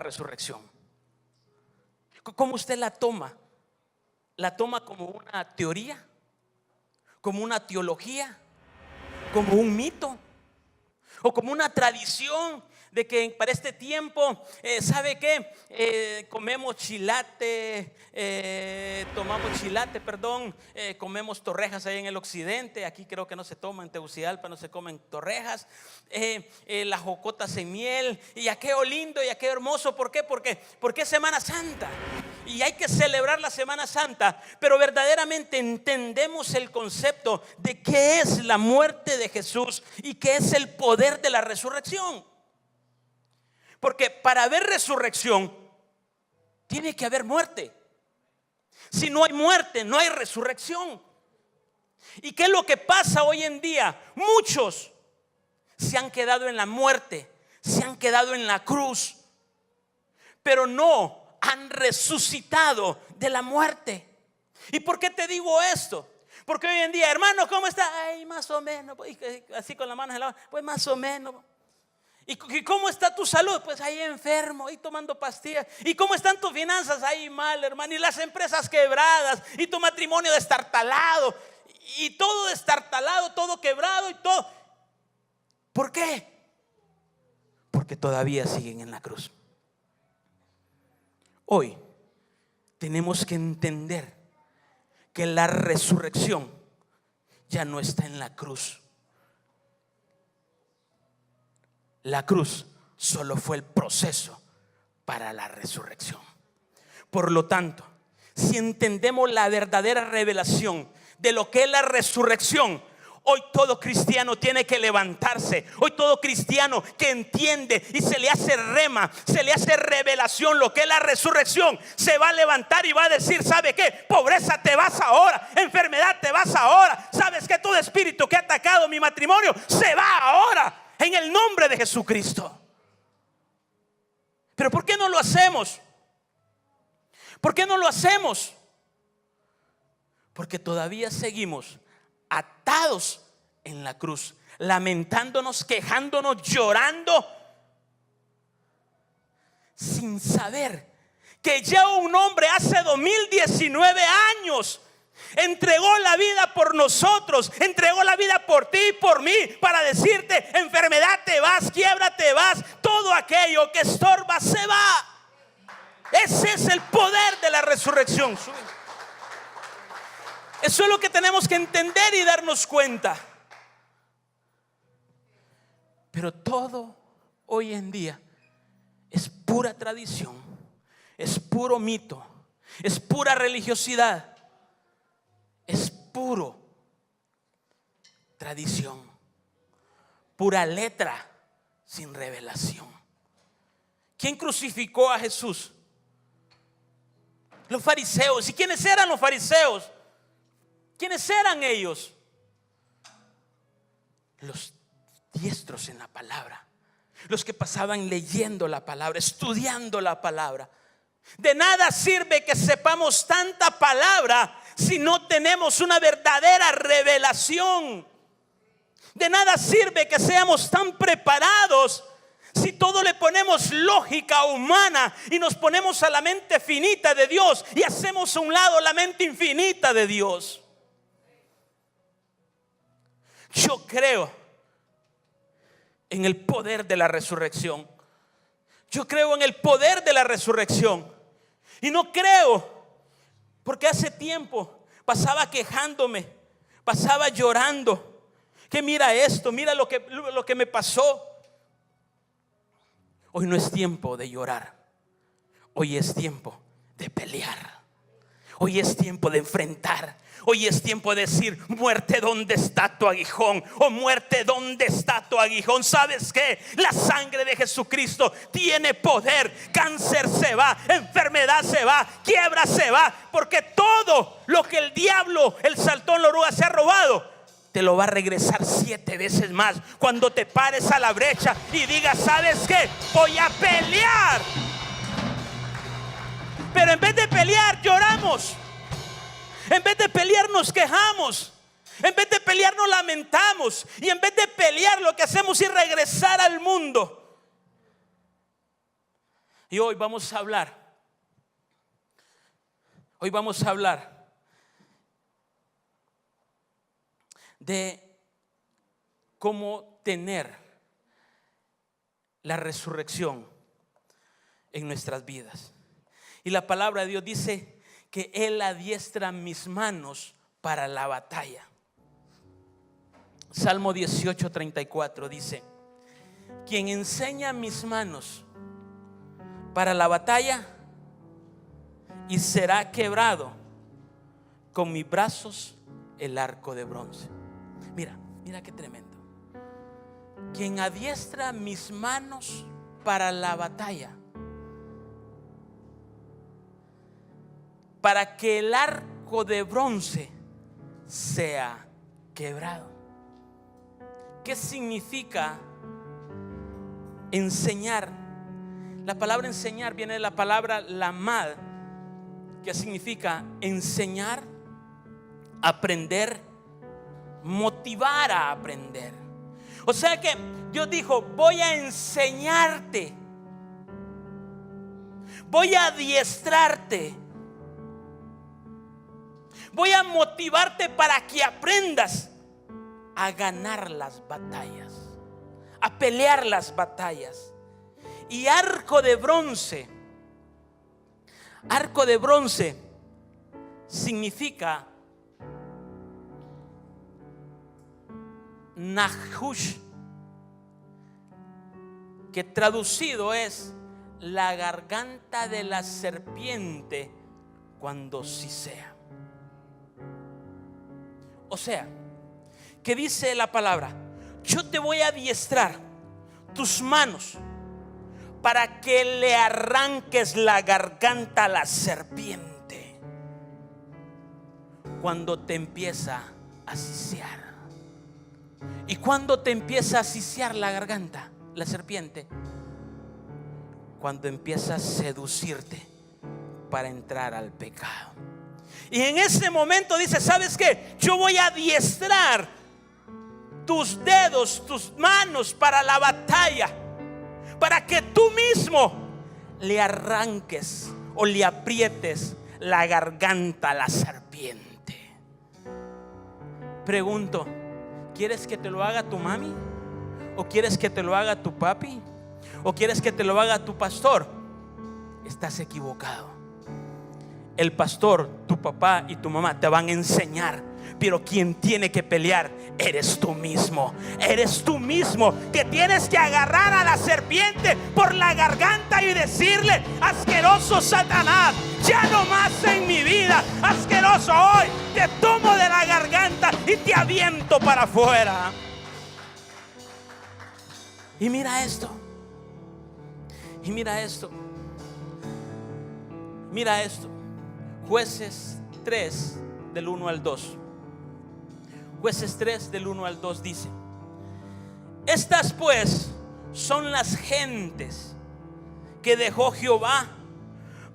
resurrección? ¿Cómo usted la toma? ¿La toma como una teoría? ¿Como una teología? ¿Como un mito? ¿O como una tradición de que para este tiempo, ¿sabe qué? Comemos chilate, comemos torrejas ahí en el occidente. Aquí creo que no se toma, en Tegucigalpa no se comen torrejas. Las jocotas en miel. Y aquello lindo y aquello hermoso. ¿Por qué? Porque es Semana Santa. Y hay que celebrar la Semana Santa, pero verdaderamente entendemos el concepto de qué es la muerte de Jesús y qué es el poder de la resurrección. Porque para haber resurrección tiene que haber muerte. Si no hay muerte, no hay resurrección. ¿Y qué es lo que pasa hoy en día? Muchos se han quedado en la muerte, se han quedado en la cruz, pero no han resucitado de la muerte. ¿Y por qué te digo esto? Porque hoy en día, hermano, ¿cómo está? Ay, más o menos. Así con las manos en la mano, pues más o menos. ¿Y cómo está tu salud? Pues ahí enfermo, ahí tomando pastillas. ¿Y cómo están tus finanzas? Ahí mal, hermano. Y las empresas quebradas, y tu matrimonio destartalado, y todo destartalado, todo quebrado y todo. ¿Por qué? Porque todavía siguen en la cruz. Hoy tenemos que entender que la resurrección ya no está en la cruz. La cruz solo fue el proceso para la resurrección. Por lo tanto, si entendemos la verdadera revelación de lo que es la resurrección, hoy todo cristiano tiene que levantarse. Hoy todo cristiano que entiende y se le hace rema, se le hace revelación lo que es la resurrección, se va a levantar y va a decir: ¿sabe qué? Pobreza, te vas ahora. Enfermedad, te vas ahora. ¿Sabes qué? Todo espíritu que ha atacado mi matrimonio se va ahora, en el nombre de Jesucristo. Pero ¿por qué no lo hacemos? ¿Por qué no lo hacemos? Porque todavía seguimos atados en la cruz, lamentándonos, quejándonos, llorando, sin saber que ya un hombre hace 2019 años entregó la vida por nosotros, entregó la vida por ti y por mí, para decirte: enfermedad, te vas, quiebra, te vas, todo aquello que estorba se va. Ese es el poder de la resurrección. Eso es lo que tenemos que entender y darnos cuenta. Pero todo hoy en día es pura tradición, es puro mito, es pura religiosidad, es puro tradición, pura letra sin revelación. ¿Quién crucificó a Jesús? Los fariseos. ¿Y quiénes eran los fariseos? ¿Quiénes eran ellos? Los diestros en la palabra, los que pasaban leyendo la palabra, estudiando la palabra. De nada sirve que sepamos tanta palabra si no tenemos una verdadera revelación. De nada sirve que seamos tan preparados si todo le ponemos lógica humana y nos ponemos a la mente finita de Dios y hacemos a un lado la mente infinita de Dios. Yo creo en el poder de la resurrección. Yo creo en el poder de la resurrección. Y no creo porque hace tiempo pasaba quejándome, pasaba llorando, que mira esto, mira lo que me pasó. Hoy no es tiempo de llorar. Hoy es tiempo de pelear. Hoy es tiempo de enfrentar. Hoy es tiempo de decir: muerte, ¿dónde está tu aguijón? O muerte, ¿dónde está tu aguijón? ¿Sabes qué? La sangre de Jesucristo tiene poder. Cáncer se va, enfermedad se va, quiebra se va, porque todo lo que el diablo, el saltón, la oruga se ha robado, te lo va a regresar 7 veces más cuando te pares a la brecha y digas: ¿sabes qué? Voy a pelear. Pero en vez de pelear, lloramos. En vez de pelear, nos quejamos. En vez de pelear, nos lamentamos. Y en vez de pelear, lo que hacemos es regresar al mundo. Y hoy vamos a hablar de cómo tener la resurrección en nuestras vidas. Y la palabra de Dios dice que Él adiestra mis manos para la batalla. Salmo 18:34 dice: quien enseña mis manos para la batalla, y será quebrado con mis brazos el arco de bronce. Mira qué tremendo. Quien adiestra mis manos para la batalla, para que el arco de bronce sea quebrado. ¿Qué significa enseñar? La palabra enseñar viene de la palabra lamad, que significa enseñar, aprender, motivar a aprender. O sea que Dios dijo: voy a enseñarte, voy a adiestrarte, voy a motivarte para que aprendas a ganar las batallas, a pelear las batallas. Y arco de bronce significa Nahush, que traducido es la garganta de la serpiente cuando sisea. O sea, que dice la palabra: yo te voy a adiestrar tus manos para que le arranques la garganta a la serpiente cuando te empieza a sisear. ¿Y cuando te empieza a sisear la garganta, la serpiente? Cuando empieza a seducirte para entrar al pecado. Y en ese momento dice: ¿sabes qué? Yo voy a adiestrar tus dedos, tus manos para la batalla, para que tú mismo le arranques o le aprietes la garganta a la serpiente. Pregunto: ¿quieres que te lo haga tu mami? ¿O quieres que te lo haga tu papi? ¿O quieres que te lo haga tu pastor? Estás equivocado. El pastor, tu papá y tu mamá te van a enseñar, pero quien tiene que pelear eres tú mismo. Eres tú mismo que tienes que agarrar a la serpiente por la garganta y decirle: asqueroso Satanás, ya no más en mi vida. Asqueroso, hoy te tomo de la garganta y te aviento para afuera. Y mira esto. Y mira esto. Mira esto. Jueces 3 del 1 al 2. Jueces 3 del 1 al 2 dice: estas pues son las gentes que dejó Jehová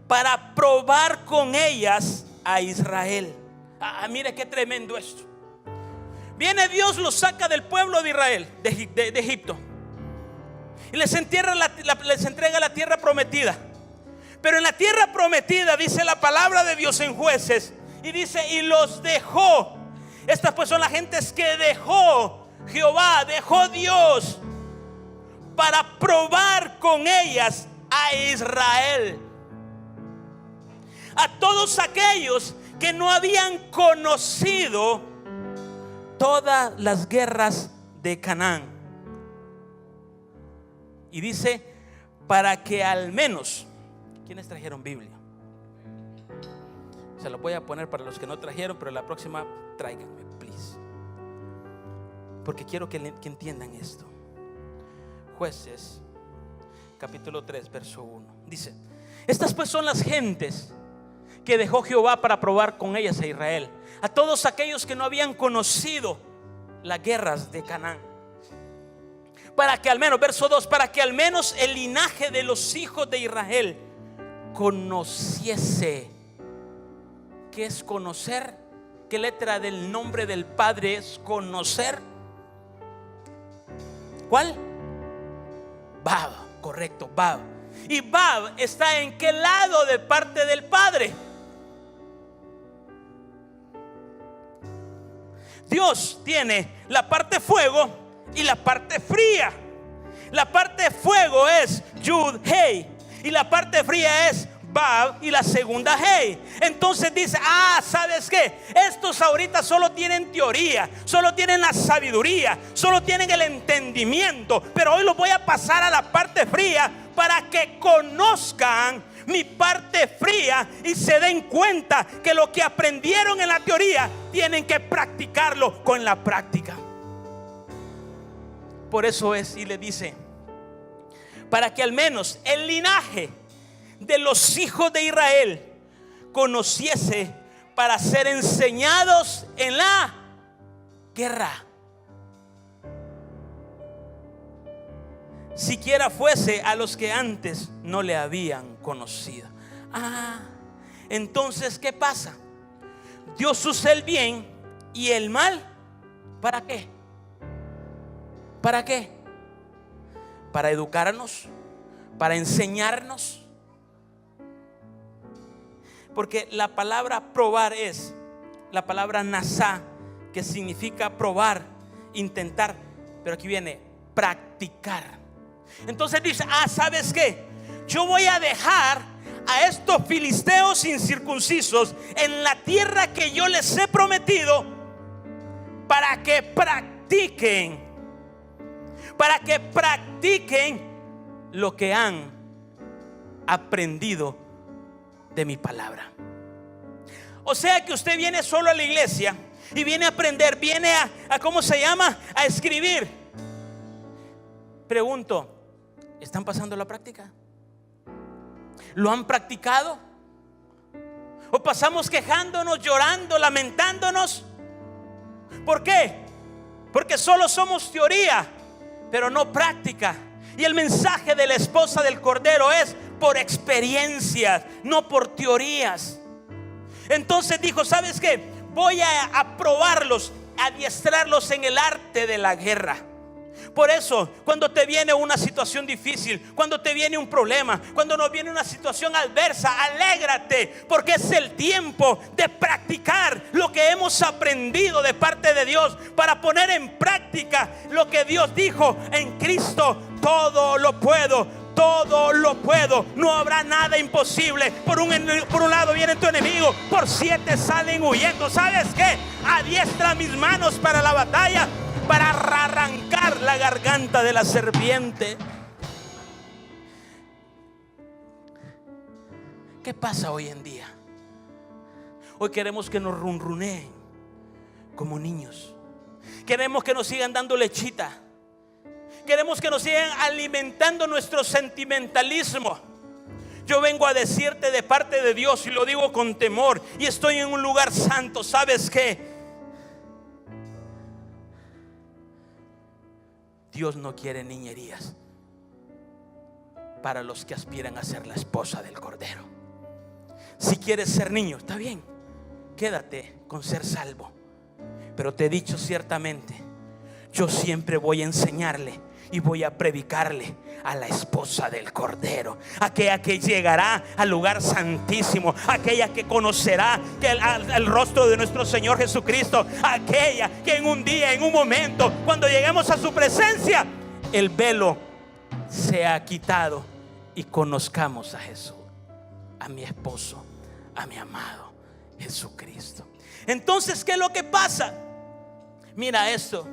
para probar con ellas a Israel. Mire qué tremendo esto. Viene Dios, los saca del pueblo de Israel, de Egipto, y les entrega la tierra prometida. Pero en la tierra prometida dice la palabra de Dios en Jueces, y dice: y los dejó. Estas pues son las gentes que dejó Jehová, dejó Dios para probar con ellas a Israel. A todos aquellos que no habían conocido todas las guerras de Canaán. Y dice: para que al menos, ¿quiénes trajeron Biblia? Se lo voy a poner para los que no trajeron, pero la próxima tráiganme, please, porque quiero que entiendan esto. Jueces capítulo 3 verso 1 dice: estas pues son las gentes que dejó Jehová para probar con ellas a Israel, a todos aquellos que no habían conocido las guerras de Canaán. Para que al menos, verso 2, para que al menos el linaje de los hijos de Israel conociese. ¿Qué es conocer? ¿Qué letra del nombre del Padre es conocer? ¿Cuál? Bab, correcto, Bab. ¿Y Bab está en qué lado de parte del Padre? Dios tiene la parte fuego y la parte fría. La parte fuego es Yud, Hey, y la parte fría es Bab y la segunda Hey. Entonces dice, ¿sabes qué? Estos ahorita solo tienen teoría, solo tienen la sabiduría, solo tienen el entendimiento, pero hoy los voy a pasar a la parte fría para que conozcan mi parte fría y se den cuenta que lo que aprendieron en la teoría tienen que practicarlo con la práctica. Por eso es, y le dice, para que al menos el linaje de los hijos de Israel conociese para ser enseñados en la guerra, siquiera fuese a los que antes no le habían conocido. Entonces, ¿qué pasa? Dios usa el bien y el mal. ¿Para qué? ¿Para qué? Para educarnos, para enseñarnos. Porque la palabra probar es la palabra nasá, que significa probar, intentar, pero aquí viene practicar. Entonces dice, ¿sabes qué? Yo voy a dejar a estos filisteos incircuncisos en la tierra que yo les he prometido para que practiquen lo que han aprendido de mi palabra. O sea que usted viene solo a la iglesia y viene a aprender, viene a ¿cómo se llama? A escribir. Pregunto, ¿están pasando la práctica? ¿Lo han practicado? ¿O pasamos quejándonos, llorando, lamentándonos? ¿Por qué? Porque solo somos teoría, pero no práctica. Y el mensaje de la esposa del Cordero es por experiencias, no por teorías. Entonces dijo, ¿sabes qué? Voy a probarlos, a adiestrarlos en el arte de la guerra. Por eso, cuando te viene una situación difícil, cuando te viene un problema, cuando nos viene una situación adversa, alégrate, porque es el tiempo de practicar lo que hemos aprendido de parte de Dios, para poner en práctica lo que Dios dijo: en Cristo todo lo puedo, todo lo puedo, no habrá nada imposible. Por un lado viene tu enemigo, por 7 salen huyendo. ¿Sabes qué? Adiestra mis manos para la batalla, para arrancar la garganta de la serpiente. ¿Qué pasa hoy en día? Hoy queremos que nos runruneen como niños. Queremos que nos sigan dando lechita. Queremos que nos sigan alimentando nuestro sentimentalismo. Yo vengo a decirte de parte de Dios, y lo digo con temor, y estoy en un lugar santo. ¿Sabes qué? Dios no quiere niñerías para los que aspiran a ser la esposa del Cordero. Si quieres ser niño, está bien, quédate con ser salvo. Pero te he dicho ciertamente, yo siempre voy a enseñarle y voy a predicarle a la esposa del Cordero, aquella que llegará al lugar santísimo, aquella que conocerá el rostro de nuestro Señor Jesucristo, aquella que en un día, en un momento, cuando lleguemos a su presencia, el velo se ha quitado y conozcamos a Jesús, a mi esposo, a mi amado Jesucristo. Entonces, ¿qué es lo que pasa? Mira esto.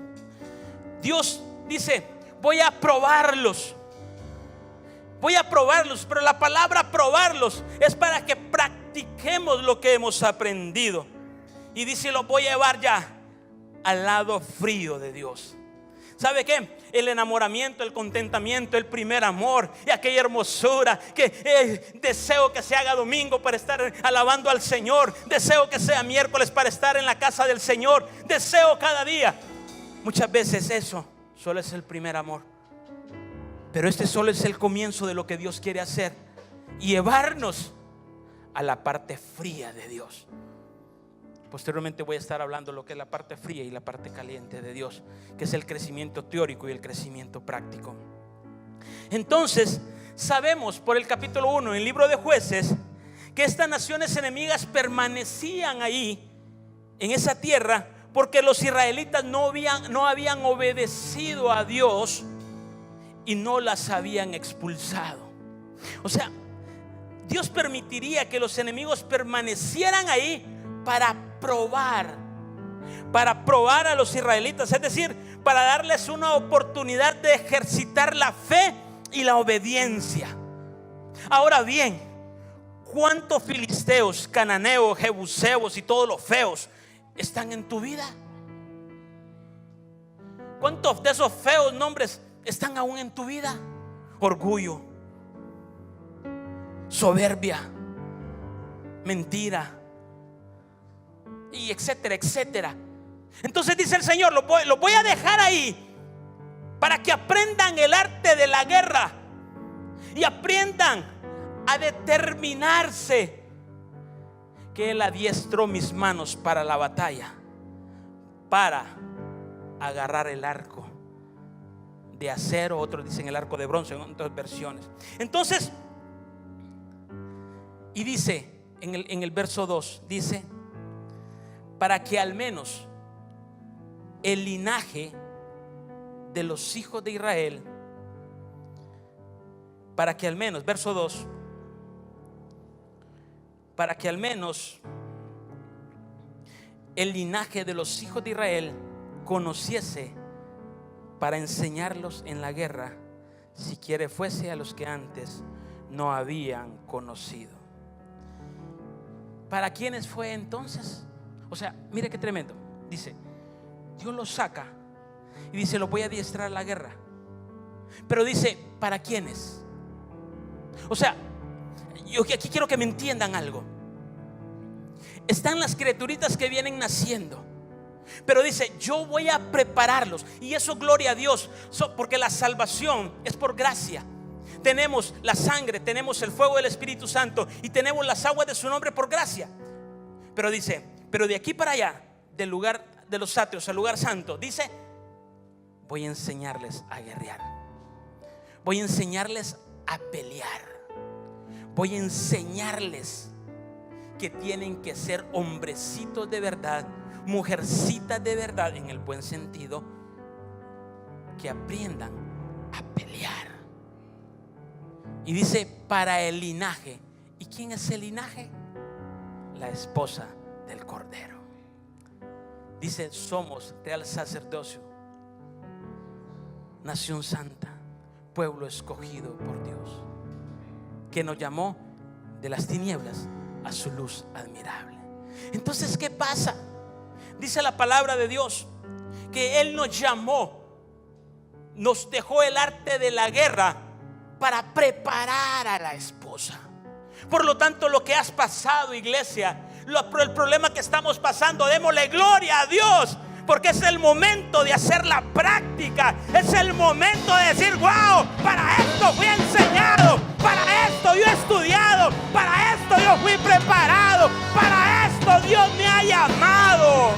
Dios dice: voy a probarlos. Voy a probarlos, pero la palabra probarlos es para que practiquemos lo que hemos aprendido. Y dice: los voy a llevar ya al lado frío de Dios. ¿Sabe qué? El enamoramiento, el contentamiento, el primer amor y aquella hermosura que deseo que se haga domingo para estar alabando al Señor. Deseo que sea miércoles para estar en la casa del Señor. Deseo cada día. Muchas veces eso solo es el primer amor, pero este solo es el comienzo de lo que Dios quiere hacer, y llevarnos a la parte fría de Dios. Posteriormente voy a estar hablando de lo que es la parte fría y la parte caliente de Dios, que es el crecimiento teórico y el crecimiento práctico. Entonces sabemos por el capítulo 1 en el libro de Jueces que estas naciones enemigas permanecían ahí en esa tierra porque los israelitas no habían obedecido a Dios y no las habían expulsado. O sea, Dios permitiría que los enemigos permanecieran ahí para probar a los israelitas, es decir, para darles una oportunidad de ejercitar la fe y la obediencia. Ahora bien, ¿cuántos filisteos, cananeos, jebuseos y todos los feos están en tu vida? ¿Cuántos de esos feos nombres están aún en tu vida? Orgullo, soberbia, mentira, y etcétera, etcétera. Entonces dice el Señor, lo voy a dejar ahí para que aprendan el arte de la guerra y aprendan a determinarse que Él adiestró mis manos para la batalla, para agarrar el arco de acero, otros dicen el arco de bronce en otras versiones. Entonces, y dice en el verso 2, dice, para que al menos el linaje de los hijos de Israel, para que al menos, verso 2, para que al menos el linaje de los hijos de Israel conociese, para enseñarlos en la guerra, si quiere fuese a los que antes no habían conocido. ¿Para quiénes fue entonces? O sea, mire qué tremendo. Dice, Dios los saca y dice, los voy a adiestrar a la guerra. Pero dice, ¿para quiénes? O sea, yo aquí quiero que me entiendan algo. Están las criaturitas que vienen naciendo, pero dice, yo voy a prepararlos. Y eso, gloria a Dios, porque la salvación es por gracia. Tenemos la sangre, tenemos el fuego del Espíritu Santo y tenemos las aguas de su nombre por gracia. Pero dice, pero de aquí para allá, del lugar de los atrios al lugar santo, dice, voy a enseñarles a guerrear, voy a enseñarles a pelear, voy a enseñarles que tienen que ser hombrecitos de verdad, mujercitas de verdad, en el buen sentido, que aprendan a pelear. Y dice, para el linaje. ¿Y quién es el linaje? La esposa del Cordero. Dice, somos real sacerdocio, nación santa, pueblo escogido por Dios, que nos llamó de las tinieblas a su luz admirable. Entonces, ¿qué pasa? Dice la palabra de Dios que Él nos llamó, nos dejó el arte de la guerra para preparar a la esposa. Por lo tanto, lo que has pasado, iglesia, el problema que estamos pasando, démosle gloria a Dios, porque es el momento de hacer la práctica. Es el momento de decir, wow, para esto fui enseñado, para esto yo he estudiado, para esto yo fui preparado, para esto Dios me ha llamado,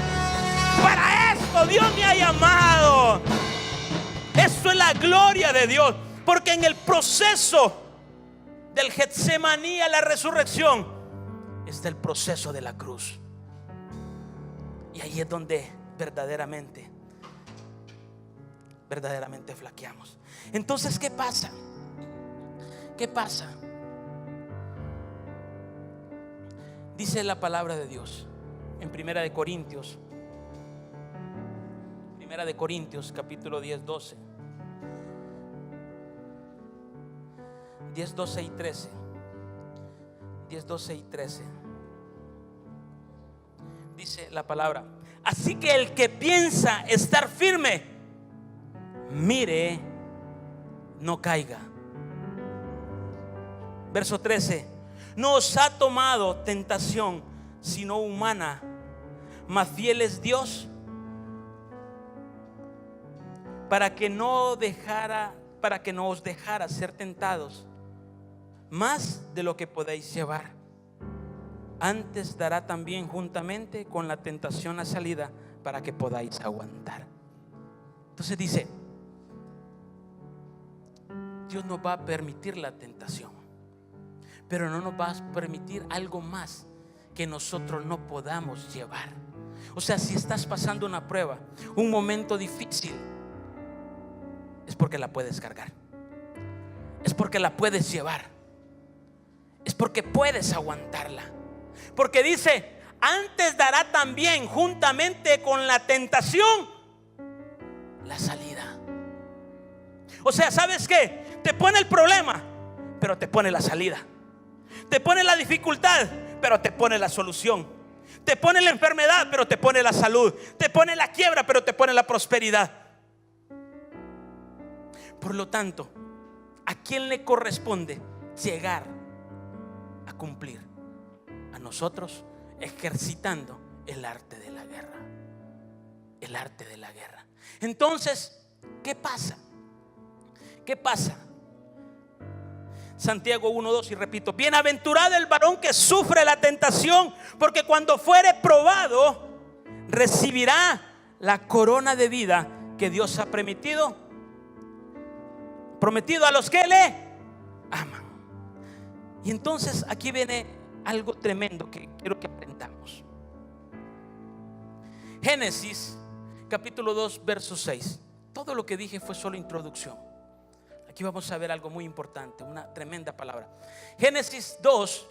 para esto Dios me ha llamado. Eso es la gloria de Dios, porque en el proceso del Getsemaní a la resurrección está el proceso de la cruz. Y ahí es donde verdaderamente flaqueamos. Entonces, ¿qué pasa? ¿Qué pasa? Dice la palabra de Dios en Primera de Corintios capítulo 10, 12 y 13. 10, 12 y 13. Dice la palabra: así que el que piensa estar firme, mire, no caiga. Verso 13: no os ha tomado tentación sino humana, mas fiel es Dios para que no os dejara ser tentados más de lo que podéis llevar. Antes dará también juntamente con la tentación la salida para que podáis aguantar. Entonces dice, Dios nos va a permitir la tentación, pero no nos va a permitir algo más que nosotros no podamos llevar. O sea, si estás pasando una prueba, un momento difícil, es porque la puedes cargar, es porque la puedes llevar, es porque puedes aguantarla. Porque dice: antes dará también juntamente con la tentación la salida. O sea, ¿sabes qué? Te pone el problema, pero te pone la salida. Te pone la dificultad, pero te pone la solución. Te pone la enfermedad, pero te pone la salud. Te pone la quiebra, pero te pone la prosperidad. Por lo tanto, ¿a quién le corresponde llegar a cumplir? A nosotros, ejercitando el arte de la guerra. El arte de la guerra. Entonces, ¿qué pasa? ¿Qué pasa? Santiago 1:2, y repito: bienaventurado el varón que sufre la tentación, porque cuando fuere probado recibirá la corona de vida que Dios ha prometido a los que le aman. Y entonces aquí viene algo tremendo que quiero que aprendamos. Génesis capítulo 2 verso 6. Todo lo que dije fue solo introducción. Aquí vamos a ver algo muy importante, una tremenda palabra. Génesis 2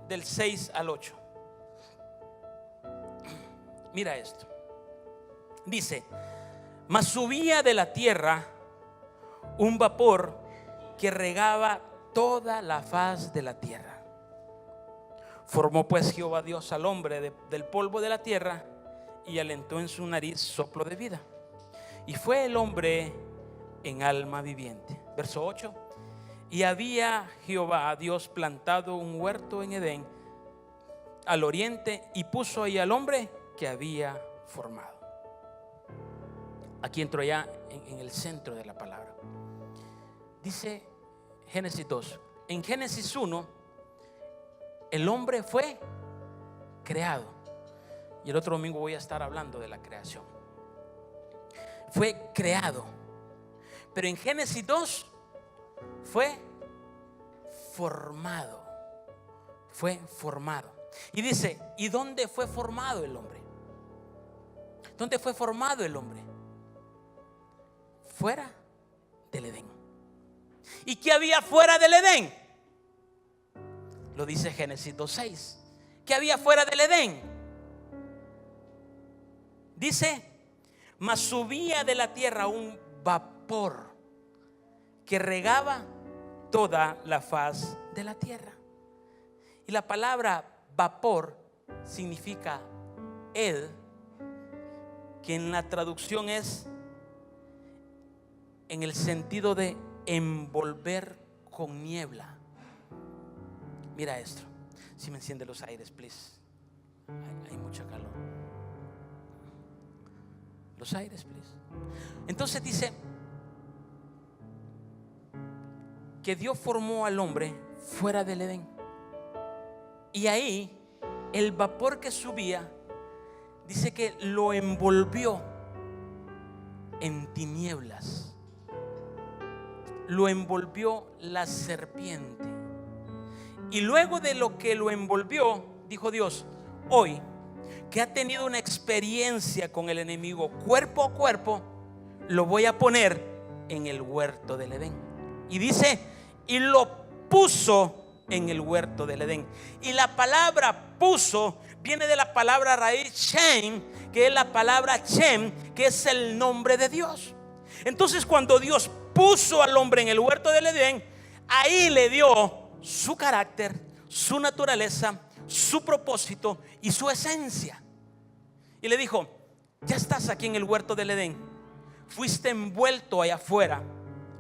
del 6 al 8. Mira esto. Dice: mas subía de la tierra un vapor que regaba toda la faz de la tierra. Formó pues Jehová Dios al hombre del polvo de la tierra y alentó en su nariz soplo de vida, y fue el hombre en alma viviente. Verso 8: y había Jehová Dios plantado un huerto en Edén al oriente, y puso ahí al hombre que había formado. Aquí entro ya en el centro de la palabra. Dice Génesis 2. En Génesis 1 el hombre fue creado, y el otro domingo voy a estar hablando de la creación. Fue creado. Pero en Génesis 2 fue formado. Fue formado. Y dice: ¿y dónde fue formado el hombre? ¿Dónde fue formado el hombre? Fuera del Edén. ¿Y qué había fuera del Edén? Lo dice Génesis 2:6. ¿Qué había fuera del Edén? Dice: mas subía de la tierra un vapor que regaba toda la faz de la tierra. Y la palabra vapor significa ed, que en la traducción es en el sentido de envolver con niebla. Mira esto. Si me enciende los aires, please. Hay mucha calor. Los aires, please. Entonces dice que Dios formó al hombre fuera del Edén. Y ahí el vapor que subía, dice que lo envolvió en tinieblas. Lo envolvió la serpiente. Y luego de lo que lo envolvió, dijo Dios: hoy que ha tenido una experiencia con el enemigo cuerpo a cuerpo, lo voy a poner en el huerto del Edén. Y dice: y lo puso en el huerto del Edén. Y la palabra puso viene de la palabra raíz Shem, que es la palabra Shem, que es el nombre de Dios. Entonces, cuando Dios puso al hombre en el huerto del Edén, ahí le dio su carácter, su naturaleza, su propósito y su esencia. Y le dijo: ya estás aquí en el huerto del Edén, fuiste envuelto allá afuera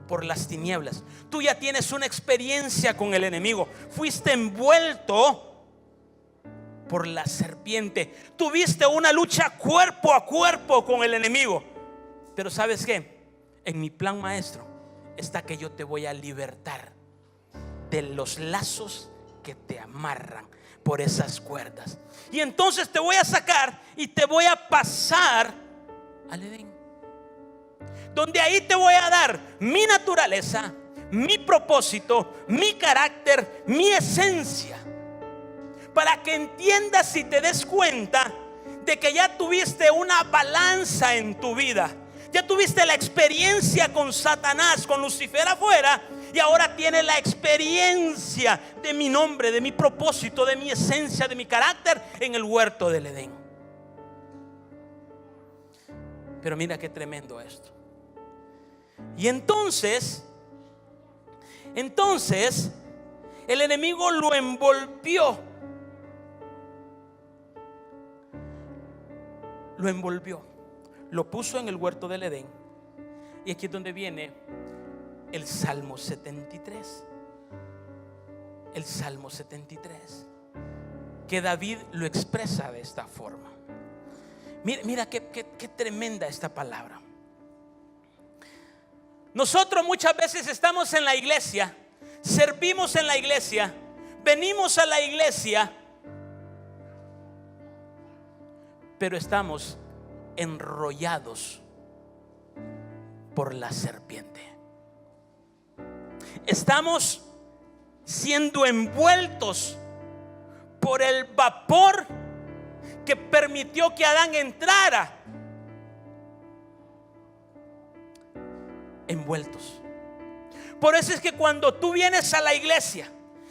por las tinieblas, tú ya tienes una experiencia con el enemigo, fuiste envuelto por la serpiente, tuviste una lucha cuerpo a cuerpo con el enemigo. Pero ¿sabes qué? En mi plan maestro está que yo te voy a libertar de los lazos que te amarran por esas cuerdas. Y entonces te voy a sacar y te voy a pasar al Edén. donde ahí te voy a dar mi naturaleza, mi propósito, mi carácter, mi esencia, para que entiendas y te des cuenta de que ya tuviste una balanza en tu vida. Ya tuviste la experiencia con Satanás, con Lucifer afuera, y ahora tienes la experiencia de mi nombre, de mi propósito, de mi esencia, de mi carácter en el huerto del Edén. Pero mira qué tremendo esto. Y entonces el enemigo lo envolvió. Lo puso en el huerto del Edén. Y aquí es donde viene el Salmo 73. El Salmo 73, que David lo expresa de esta forma. Mira qué tremenda esta palabra. Nosotros muchas veces estamos en la iglesia, servimos en la iglesia, venimos a la iglesia, pero estamos enrollados por la serpiente. Estamos siendo envueltos por el vapor que permitió que Adán entrara. Envueltos. Por eso es que cuando tú vienes a la iglesia,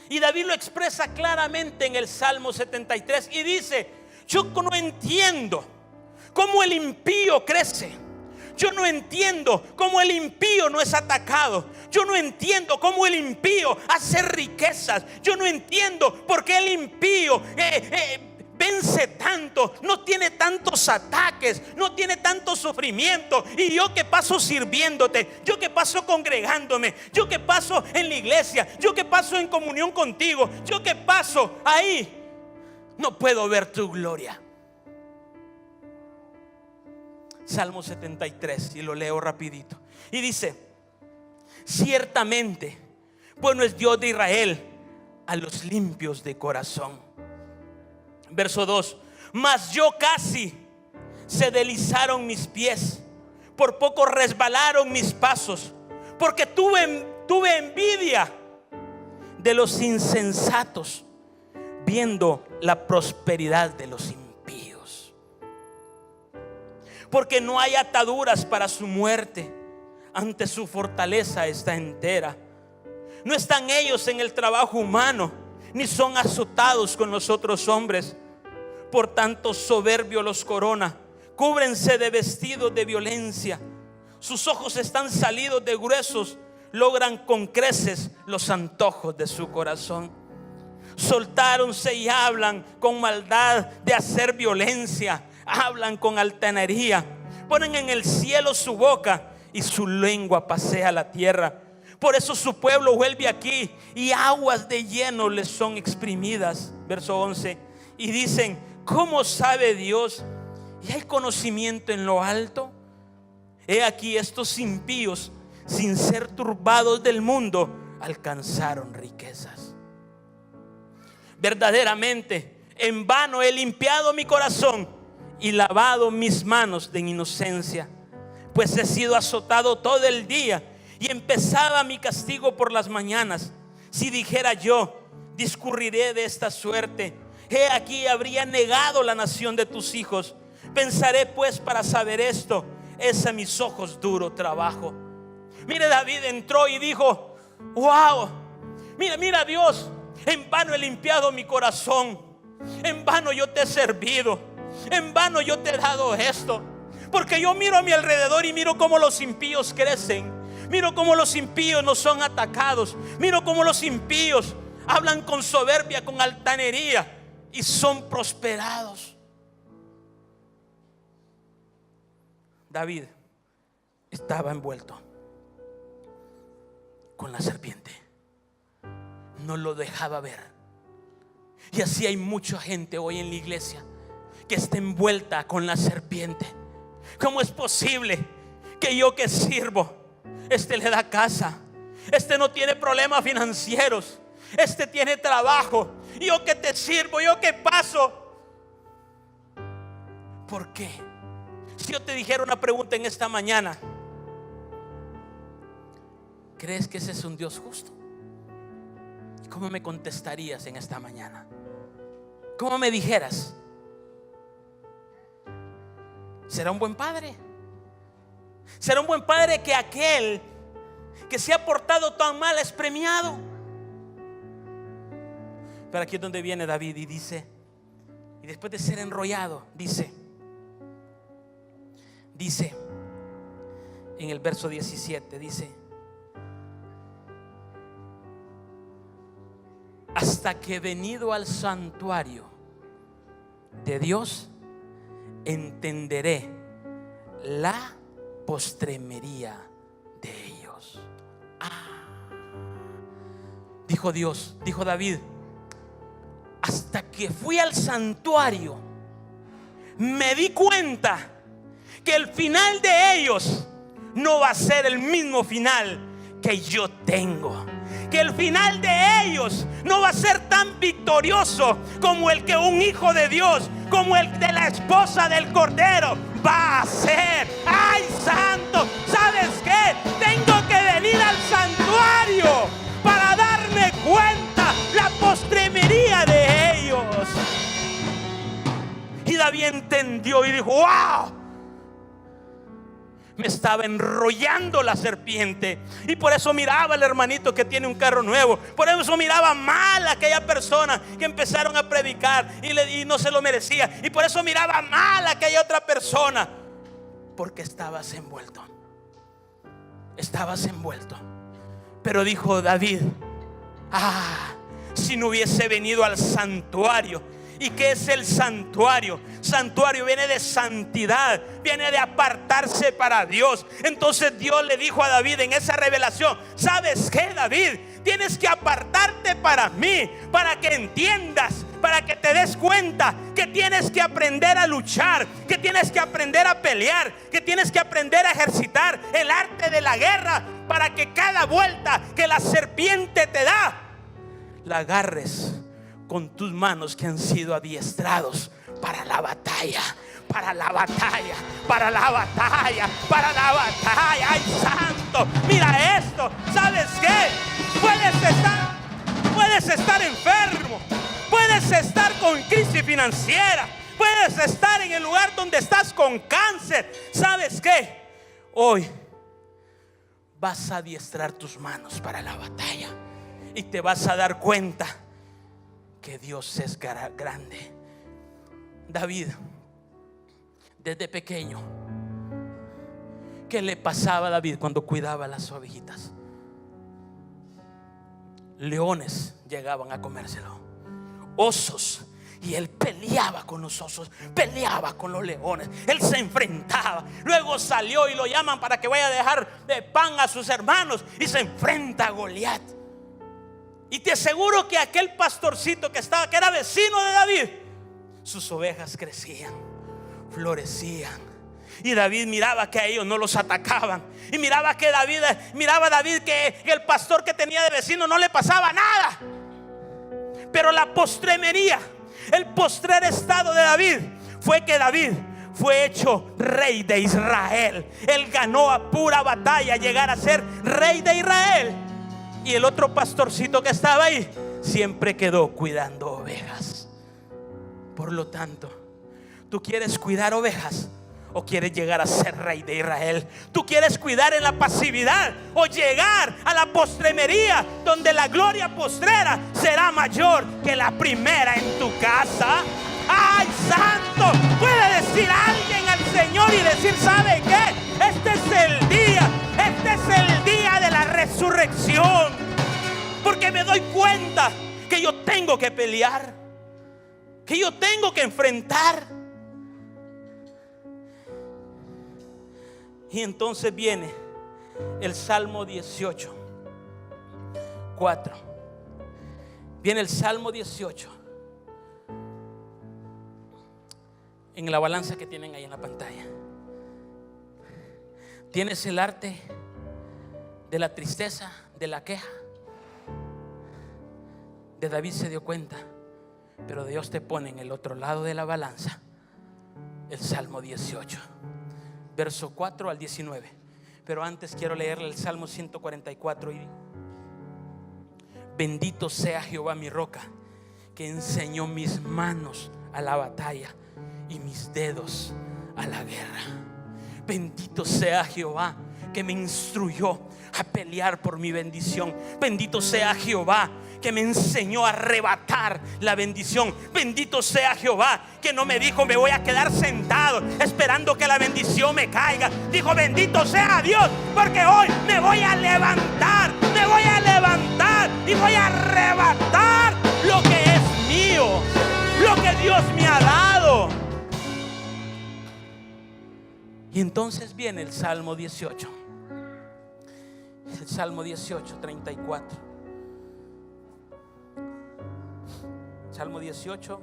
y David lo expresa claramente en el Salmo 73 y dice: yo no entiendo cómo el impío crece. Yo no entiendo cómo el impío no es atacado. Yo no entiendo cómo el impío hace riquezas. Yo no entiendo por qué el impío vence tanto, no tiene tantos ataques, no tiene tanto sufrimiento. Y yo que paso sirviéndote, yo que paso congregándome, yo que paso en la iglesia, yo que paso en comunión contigo, yo que paso ahí, no puedo ver tu gloria. Salmo 73, y lo leo rapidito. Y dice: ciertamente bueno es Dios de Israel a los limpios de corazón. Verso 2: mas yo casi se deslizaron mis pies, por poco resbalaron mis pasos, porque tuve envidia de los insensatos, viendo la prosperidad de los impíos. Porque no hay ataduras para su muerte, ante su fortaleza está entera. No están ellos en el trabajo humano, ni son azotados con los otros hombres. Por tanto soberbio los corona, cúbrense de vestidos de violencia. Sus ojos están salidos de gruesos, logran con creces los antojos de su corazón. Soltáronse y hablan con maldad de hacer violencia. Hablan con altanería, ponen en el cielo su boca y su lengua pasea la tierra. Por eso su pueblo vuelve aquí y aguas de lleno les son exprimidas. Verso 11. Y dicen: ¿cómo sabe Dios? ¿Y hay conocimiento en lo alto? He aquí estos impíos, sin ser turbados del mundo, alcanzaron riquezas. Verdaderamente en vano he limpiado mi corazón y lavado mis manos de inocencia, pues he sido azotado todo el día y empezaba mi castigo por las mañanas. Si dijera yo: discurriré de esta suerte, he aquí habría negado la nación de tus hijos. Pensaré pues para saber esto, es a mis ojos duro trabajo. Mire, David entró y dijo: wow, mira Dios, en vano he limpiado mi corazón, en vano yo te he servido, en vano yo te he dado esto. Porque yo miro a mi alrededor y miro cómo los impíos crecen, miro cómo los impíos no son atacados, miro cómo los impíos hablan con soberbia, con altanería, y son prosperados. David estaba envuelto con la serpiente, no lo dejaba ver. Y así hay mucha gente hoy en la iglesia que está envuelta con la serpiente. ¿Cómo es posible que yo que sirvo, este le da casa, este no tiene problemas financieros, este tiene trabajo, yo que te sirvo, yo que paso? ¿Por qué? Si yo te dijera una pregunta en esta mañana, ¿Crees que ese es un Dios justo? ¿Cómo me contestarías en esta mañana? ¿Cómo me dijeras? ¿Será un buen padre? ¿Será un buen padre que aquel que se ha portado tan mal es premiado? Pero aquí es donde viene David y dice, y después de ser enrollado, dice en el verso 17, dice: hasta que venido al santuario de Dios, entenderé la postremería de ellos. Dijo Dios, dijo David: hasta que fui al santuario, me di cuenta que el final de ellos no va a ser el mismo final que yo tengo. Que el final de ellos no va a ser tan victorioso como el que un hijo de Dios, como el de la esposa del Cordero va a ser. ¡Ay, santo! ¿Sabes qué? Tengo que venir al santuario para darme cuenta la postremería de ellos. Y David entendió y dijo: ¡wow! Me estaba enrollando la serpiente. Y por eso miraba al hermanito que tiene un carro nuevo. Por eso miraba mal a aquella persona que empezaron a predicar y no se lo merecía. Y por eso miraba mal a aquella otra persona, porque estabas envuelto. Estabas envuelto. Pero dijo David: si no hubiese venido al santuario. ¿Y qué es el santuario? Santuario viene de santidad, viene de apartarse para Dios. Entonces Dios le dijo a David en esa revelación: ¿sabes qué, David? Tienes que apartarte para mí, para que entiendas, para que te des cuenta que tienes que aprender a luchar, que tienes que aprender a pelear, que tienes que aprender a ejercitar el arte de la guerra, para que cada vuelta que la serpiente te da, la agarres con tus manos que han sido adiestrados para la batalla, para la batalla, para la batalla, para la batalla. ¡Ay, santo! Mira esto. ¿Sabes qué? Puedes estar enfermo, puedes estar con crisis financiera, puedes estar en el lugar donde estás con cáncer. ¿Sabes qué? Hoy vas a adiestrar tus manos para la batalla y te vas a dar cuenta que Dios es grande. David, desde pequeño, ¿qué le pasaba a David cuando cuidaba las ovejitas? Leones llegaban a comérselo, osos, y él peleaba con los osos, peleaba con los leones, él se enfrentaba. Luego salió y lo llaman para que vaya a dejar de pan a sus hermanos y se enfrenta a Goliat. Y te aseguro que aquel pastorcito que era vecino de David, sus ovejas crecían, florecían. Y David miraba que a ellos no los atacaban. Y miraba a David que el pastor que tenía de vecino no le pasaba nada. Pero la postremería, el postrer estado de David, fue que David fue hecho rey de Israel. Él ganó a pura batalla llegar a ser rey de Israel. Y el otro pastorcito que estaba ahí siempre quedó cuidando ovejas. Por lo tanto, ¿tú quieres cuidar ovejas o quieres llegar a ser rey de Israel? ¿Tú quieres cuidar en la pasividad o llegar a la postremería, donde la gloria postrera será mayor que la primera en tu casa? ¡Ay, santo! Puede decir alguien al Señor y decir: ¿sabe qué? Este es el día de la resurrección, porque me doy cuenta que yo tengo que pelear, que yo tengo que enfrentar. Y entonces viene el Salmo 18, 4. Viene el Salmo 18 en la balanza que tienen ahí en la pantalla. Tienes el arte de la tristeza, de la queja. De David se dio cuenta, pero Dios te pone en el otro lado de la balanza el Salmo 18, verso 4 al 19. Pero antes quiero leerle el Salmo 144 y bendito sea Jehová mi roca, que enseñó mis manos a la batalla y mis dedos a la guerra. Bendito sea Jehová, que me instruyó a pelear por mi bendición. Bendito sea Jehová, que me enseñó a arrebatar la bendición. Bendito sea Jehová, que no me dijo me voy a quedar sentado esperando que la bendición me caiga. Dijo bendito sea Dios, porque hoy me voy a levantar, me voy a levantar y voy a arrebatar lo que es mío, lo que Dios me ha dado. Y entonces viene el Salmo 18. El Salmo 18, 34. Salmo 18,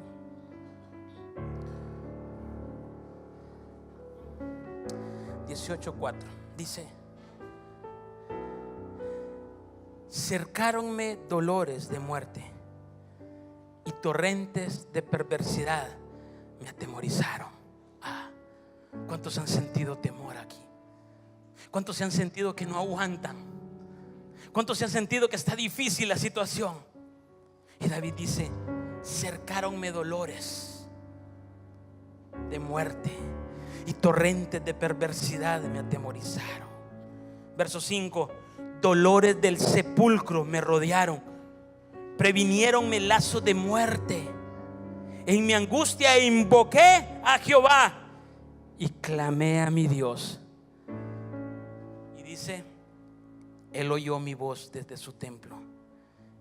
18:4. Dice: cercáronme dolores de muerte y torrentes de perversidad me atemorizaron. ¿Cuántos han sentido temor aquí? ¿Cuántos se han sentido que no aguantan? ¿Cuántos se han sentido que está difícil la situación? Y David dice: cercáronme dolores de muerte y torrentes de perversidad me atemorizaron. Verso 5: dolores del sepulcro me rodearon, previniéronme lazos de muerte. En mi angustia invoqué a Jehová y clamé a mi Dios. Y dice: Él oyó mi voz desde su templo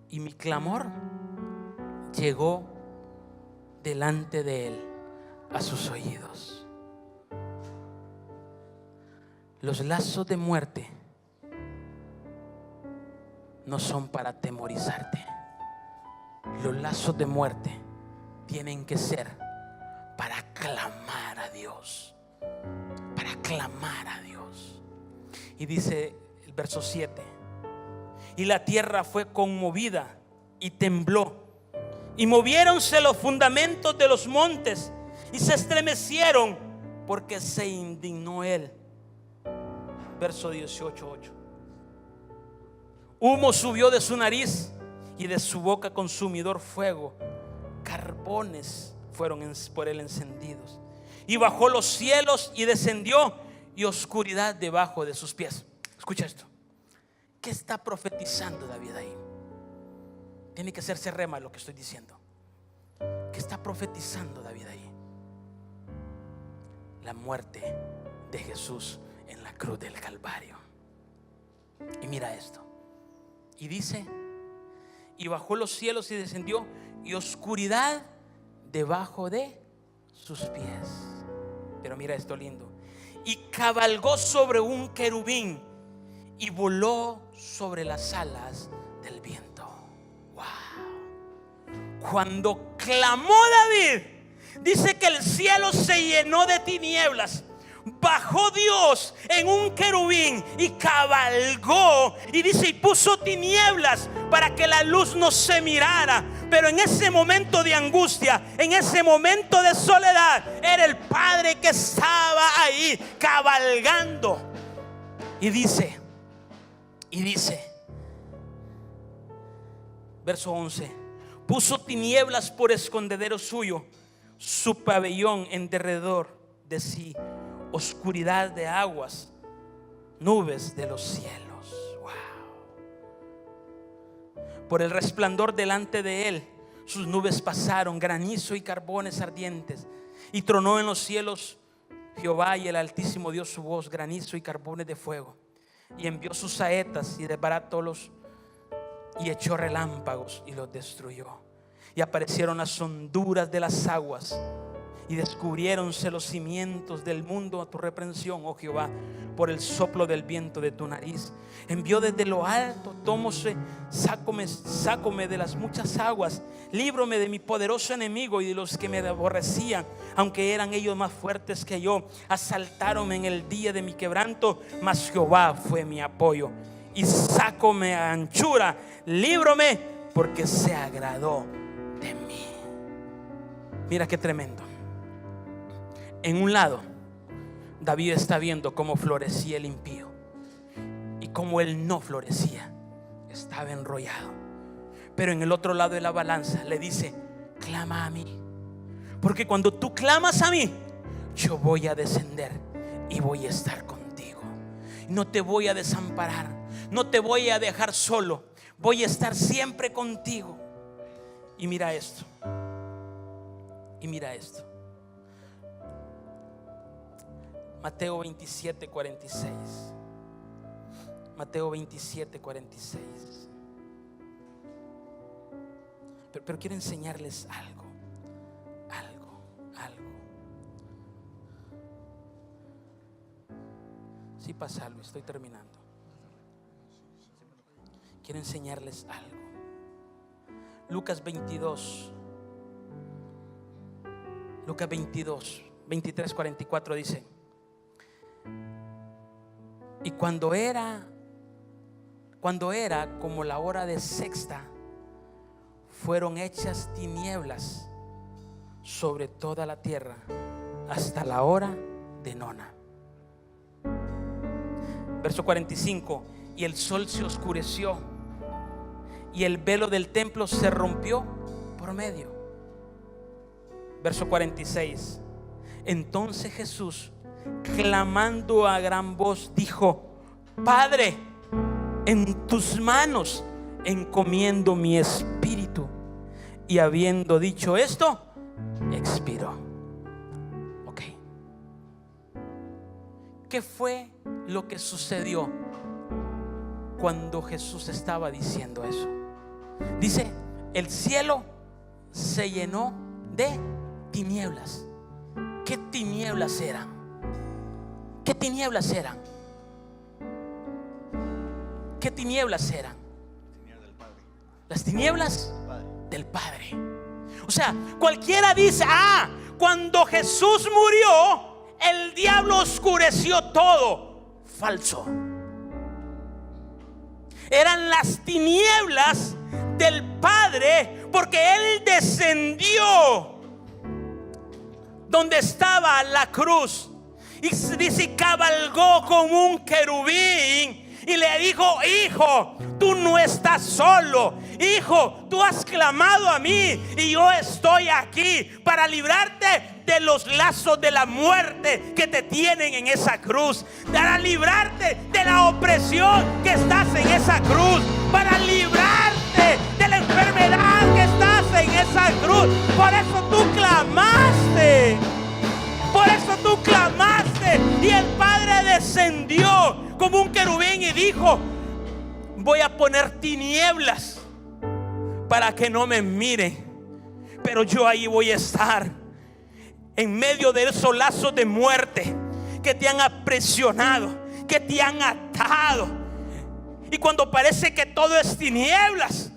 y mi clamor llegó delante de Él a sus oídos. Los lazos de muerte no son para atemorizarte. Los lazos de muerte tienen que ser para clamar a Dios, para clamar a Dios. Y dice el verso 7: y la tierra fue conmovida y tembló, y moviéronse los fundamentos de los montes y se estremecieron, porque se indignó Él. Verso 18:8: humo subió de su nariz y de su boca consumidor fuego, carbones fueron por él encendidos. Y bajó los cielos y descendió, y oscuridad debajo de sus pies. Escucha esto. ¿Qué está profetizando David ahí? Tiene que hacerse rema lo que estoy diciendo. ¿Qué está profetizando David ahí? La muerte de Jesús en la cruz del Calvario. Y mira esto. Y dice: y bajó los cielos y descendió, y oscuridad debajo de sus pies. Pero mira esto lindo: y cabalgó sobre un querubín y voló sobre las alas del viento. Wow. Cuando clamó David, dice que el cielo se llenó de tinieblas. Bajó Dios en un querubín y cabalgó, y dice, y puso tinieblas para que la luz no se mirara. Pero en ese momento de angustia, en ese momento de soledad, era el Padre que estaba ahí cabalgando. Y dice, verso 11: puso tinieblas por escondedero suyo, su pabellón en derredor de sí, oscuridad de aguas, nubes de los cielos. Wow. Por el resplandor delante de él, sus nubes pasaron, granizo y carbones ardientes. Y tronó en los cielos Jehová, y el Altísimo dio su voz, granizo y carbones de fuego. Y envió sus saetas y desbarató los, y echó relámpagos y los destruyó. Y aparecieron las honduras de las aguas, y descubriéronse los cimientos del mundo a tu reprensión, oh Jehová, por el soplo del viento de tu nariz. Envió desde lo alto, sácome de las muchas aguas, líbrame de mi poderoso enemigo y de los que me aborrecían, aunque eran ellos más fuertes que yo. Asaltaronme en el día de mi quebranto, mas Jehová fue mi apoyo. Y sácome a anchura, líbrame, porque se agradó de mí. Mira qué tremendo. En un lado, David está viendo cómo florecía el impío, como él no florecía, estaba enrollado. Pero en el otro lado de la balanza le dice: clama a mí, porque cuando tú clamas a mí, yo voy a descender y voy a estar contigo. No te voy a desamparar, no te voy a dejar solo, voy a estar siempre contigo. Y mira esto, y mira esto. Mateo 27:46. Mateo 27:46. Pero quiero enseñarles algo. Sí, pasa, Luis, estoy terminando. Quiero enseñarles algo. Lucas 22, 23:44 dice: y cuando era como la hora de sexta, fueron hechas tinieblas sobre toda la tierra hasta la hora de nona. Verso 45: y el sol se oscureció y el velo del templo se rompió por medio. Verso 46: entonces Jesús, clamando a gran voz, dijo: Padre, en tus manos encomiendo mi espíritu. Y habiendo dicho esto, expiró. Ok. ¿Qué fue lo que sucedió cuando Jesús estaba diciendo eso? Dice: el cielo se llenó de tinieblas. ¿Qué tinieblas eran? ¿Qué tinieblas eran? ¿Qué tinieblas eran? Las tinieblas del Padre. O sea, cualquiera dice: cuando Jesús murió, el diablo oscureció todo. Falso. Eran las tinieblas del Padre, porque Él descendió donde estaba la cruz y dice: cabalgó como un querubín y le dijo: hijo, tú no estás solo. Hijo, tú has clamado a mí y yo estoy aquí para librarte de los lazos de la muerte que te tienen en esa cruz, para librarte de la opresión que estás en esa cruz, para librarte de la enfermedad que estás en esa cruz. Por eso tú clamaste. Por eso tú clamaste. Y el Padre descendió como un querubín y dijo: voy a poner tinieblas para que no me miren, pero yo ahí voy a estar en medio de esos lazos de muerte que te han aprisionado, que te han atado. Y cuando parece que todo es tinieblas,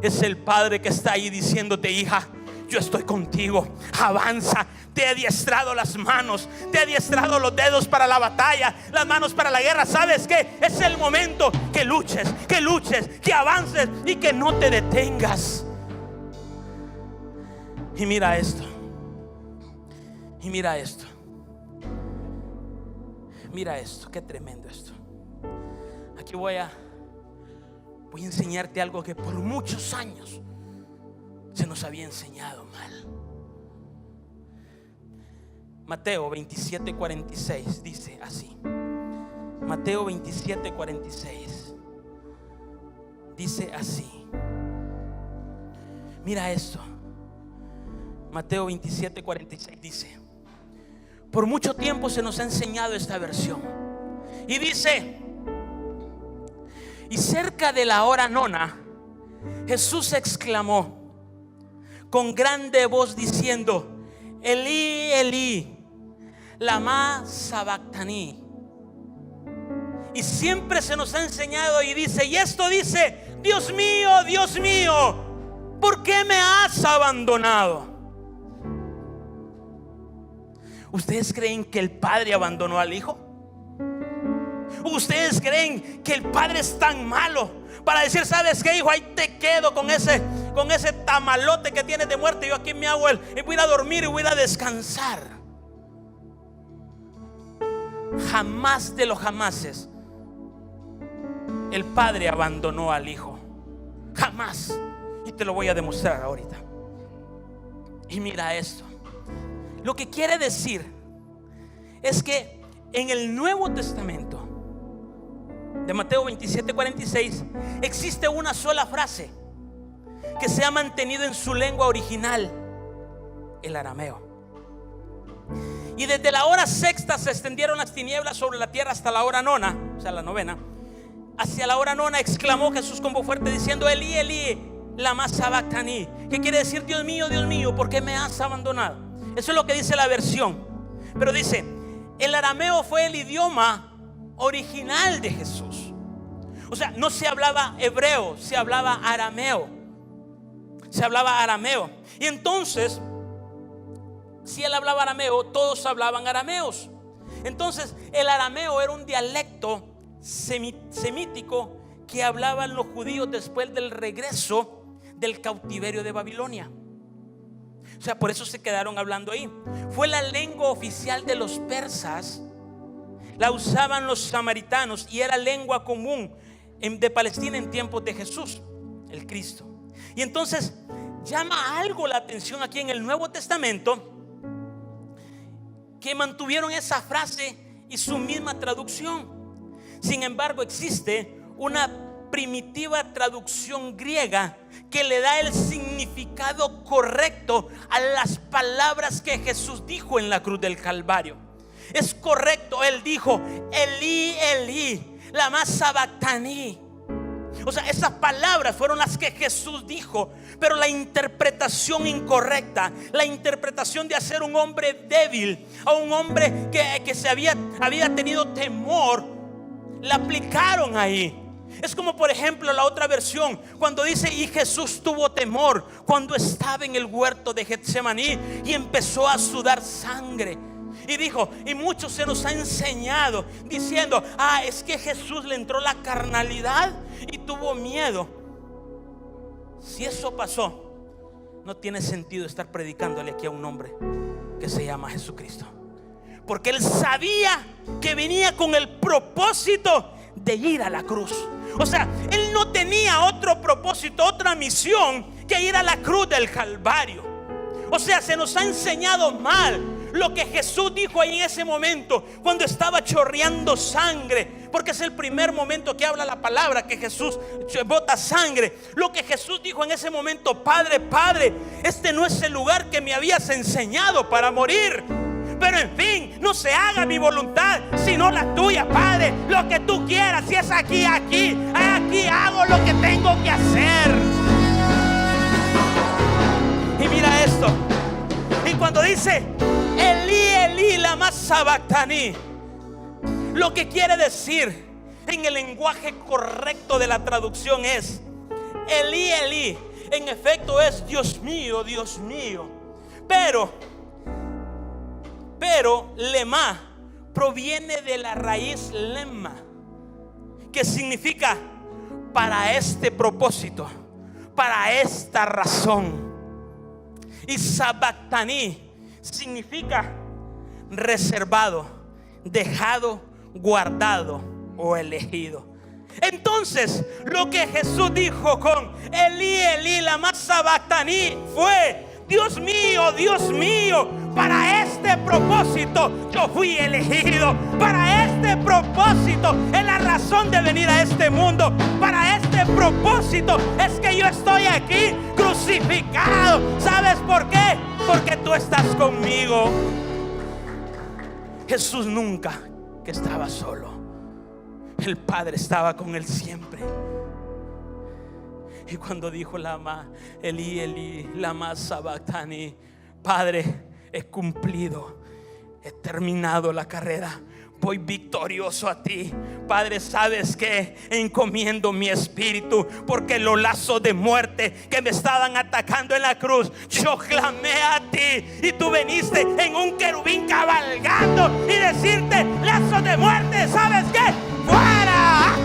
es el Padre que está ahí diciéndote: hija, yo estoy contigo, avanza. Te he adiestrado las manos, te he adiestrado los dedos para la batalla, las manos para la guerra. ¿Sabes qué? Es el momento que luches, que avances y que no te detengas. Y mira esto. Y mira esto. Mira esto, qué tremendo esto. Aquí voy a enseñarte algo que por muchos años se nos había enseñado mal. Mateo 27:46 dice así. Mateo 27:46 dice así. Mira esto. Mateo 27:46 dice: por mucho tiempo se nos ha enseñado esta versión. Y dice: y cerca de la hora nona, Jesús exclamó con grande voz diciendo: Elí, Elí, lama sabactani. Y siempre se nos ha enseñado y dice, y esto dice: Dios mío, ¿por qué me has abandonado? ¿Ustedes creen que el Padre abandonó al Hijo? ¿Ustedes creen que el Padre es tan malo para decir: sabes qué, hijo, ahí te quedo con ese tamalote que tienes de muerte, yo aquí me hago y voy a ir a dormir y voy a ir a descansar? Jamás de los jamases. el Padre abandonó al Hijo. Jamás. Y te lo voy a demostrar ahorita. Y mira esto. Lo que quiere decir es que en el Nuevo Testamento de Mateo 27:46 existe una sola frase que se ha mantenido en su lengua original, el arameo. Y desde la hora sexta se extendieron las tinieblas sobre la tierra hasta la hora nona, o sea, la novena. Hacia la hora nona exclamó Jesús con voz fuerte diciendo: Elí, Elí, lama sabactani, que quiere decir: Dios mío, ¿por qué me has abandonado? Eso es lo que dice la versión. Pero dice, el arameo fue el idioma original de Jesús. O sea, no se hablaba hebreo, se hablaba arameo. Se hablaba arameo. Y entonces, si él hablaba arameo, todos hablaban arameos. Entonces, el arameo era un dialecto semítico que hablaban los judíos después del regreso del cautiverio de Babilonia. O sea, por eso se quedaron hablando ahí. Fue la lengua oficial de los persas. La usaban los samaritanos y era lengua común de Palestina en tiempos de Jesús, el Cristo. Y entonces llama algo la atención aquí en el Nuevo Testamento, que mantuvieron esa frase y su misma traducción. Sin embargo, existe una primitiva traducción griega que le da el significado correcto a las palabras que Jesús dijo en la cruz del Calvario. Es correcto, él dijo: Elí, Elí, lama sabactani. O sea, esas palabras fueron las que Jesús dijo, pero la interpretación incorrecta, la interpretación de hacer un hombre débil a un hombre que se había tenido temor, la aplicaron ahí. Es como por ejemplo la otra versión, cuando dice: y Jesús tuvo temor cuando estaba en el huerto de Getsemaní y empezó a sudar sangre. Y dijo, y mucho se nos ha enseñado diciendo: es que Jesús le entró la carnalidad y tuvo miedo. Si eso pasó, no tiene sentido estar predicándole aquí a un hombre que se llama Jesucristo, porque él sabía que venía con el propósito de ir a la cruz. O sea, él no tenía otro propósito, otra misión que ir a la cruz del Calvario. O sea, se nos ha enseñado mal lo que Jesús dijo ahí en ese momento, cuando estaba chorreando sangre, porque es el primer momento que habla la palabra que Jesús bota sangre. Lo que Jesús dijo en ese momento: Padre, Padre, este no es el lugar que me habías enseñado para morir, pero en fin, no se haga mi voluntad sino la tuya, Padre. Lo que tú quieras, si es aquí hago lo que tengo que hacer. Y mira esto. Y cuando dice Elí, Elí, lama sabactani, lo que quiere decir en el lenguaje correcto de la traducción es: Elí, Elí, en efecto es Dios mío, Dios mío. Pero lema proviene de la raíz lema, que significa para este propósito, para esta razón. Y sabactani significa reservado, dejado, guardado o elegido. Entonces, lo que Jesús dijo con Elí, Elí, lama sabactani fue: Dios mío, para este propósito yo fui elegido. Para este propósito es la razón de venir a este mundo. Para este propósito es que yo estoy aquí crucificado. ¿Sabes por qué? Porque tú estás conmigo. Jesús nunca que estaba solo. El Padre estaba con él siempre. Y cuando dijo lama, Elí, Elí, lama sabactani, Padre, he cumplido, he terminado la carrera, voy victorioso a ti. Padre, ¿sabes qué? Encomiendo mi espíritu, porque los lazos de muerte que me estaban atacando en la cruz, yo clamé a ti y tú viniste en un querubín cabalgando y decirte: lazos de muerte, ¿sabes qué? ¡Fuera!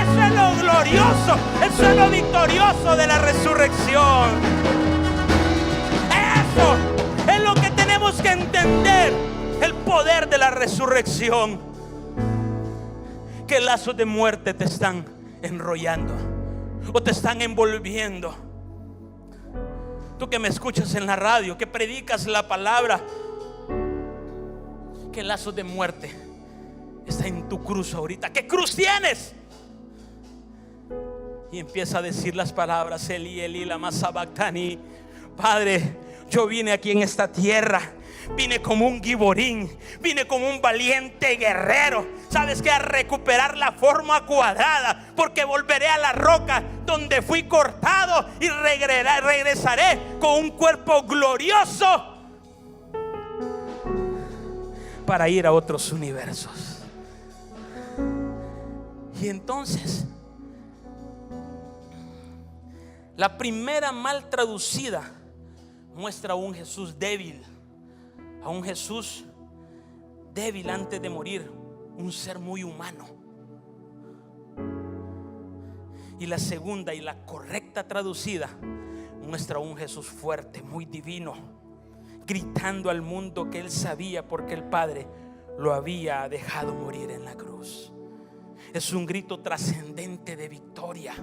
Eso es lo glorioso, eso es lo victorioso de la resurrección. Eso es lo que tenemos que entender, el poder de la resurrección. ¿Qué lazos de muerte te están enrollando o te están envolviendo. Tú que me escuchas en la radio, que predicas la palabra, ¿qué lazo de muerte está en tu cruz ahorita? ¿Qué cruz tienes? Y empieza a decir las palabras: Eli, Eli, lama sabactani. Padre, yo vine aquí en esta tierra, vine como un giborín, vine como un valiente guerrero. ¿Sabes qué? A recuperar la forma cuadrada, porque volveré a la roca donde fui cortado y regresaré con un cuerpo glorioso para ir a otros universos. Y entonces, la primera mal traducida muestra a un Jesús débil, a un Jesús débil antes de morir, un ser muy humano. Y la segunda y la correcta traducida muestra a un Jesús fuerte, muy divino, gritando al mundo que él sabía porque el Padre lo había dejado morir en la cruz. Es un grito trascendente de victoria,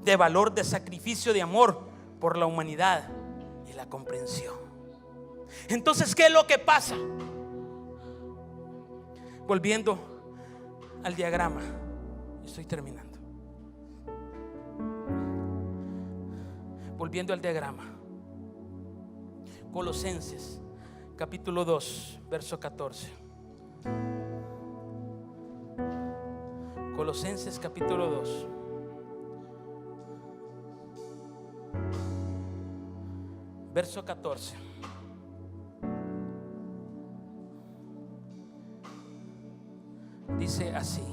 de valor, de sacrificio, de amor por la humanidad y la comprensión. Entonces, ¿qué es lo que pasa? Volviendo al diagrama, estoy terminando. Volviendo al diagrama, Colosenses capítulo 2, verso 14. Colosenses capítulo 2, verso 14. Dice así: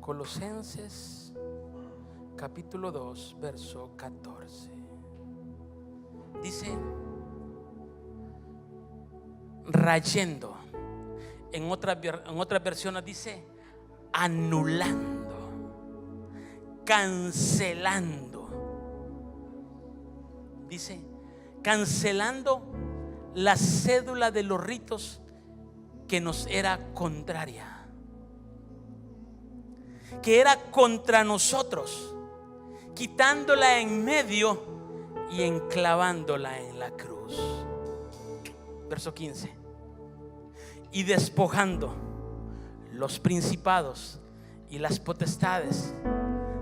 Colosenses capítulo 2, verso 14. Dice: rayendo. En otras versiones dice anulando, cancelando. Dice cancelando la cédula de los ritos que nos era contraria, que era contra nosotros, quitándola en medio y enclavándola en la cruz. Verso 15: y despojando los principados y las potestades,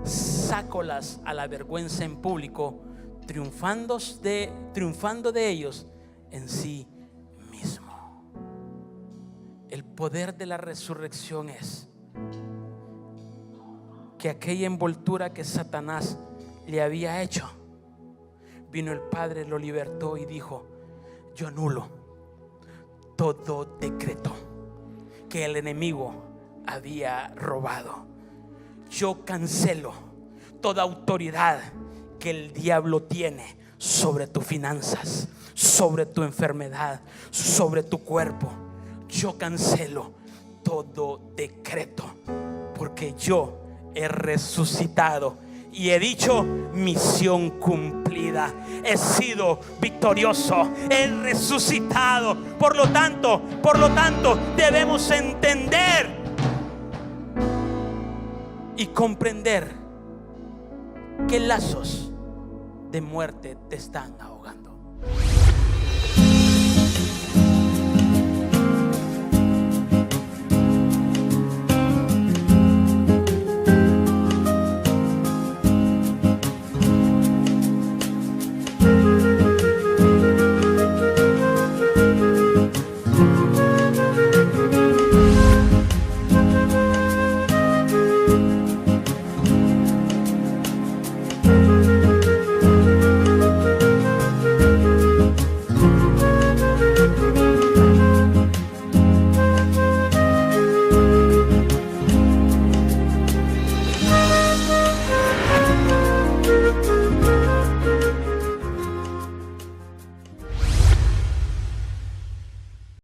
sácolas a la vergüenza en público, triunfando de ellos en sí mismo. El poder de la resurrección es que aquella envoltura que Satanás le había hecho, vino el Padre, lo libertó y dijo: yo anulo todo decreto que el enemigo había robado. Yo cancelo toda autoridad que el diablo tiene sobre tus finanzas, sobre tu enfermedad, sobre tu cuerpo. Yo cancelo todo decreto, porque yo he resucitado y he dicho: misión cumplida. He sido victorioso, he resucitado. Por lo tanto, debemos entender y comprender qué lazos de muerte te están ahogando.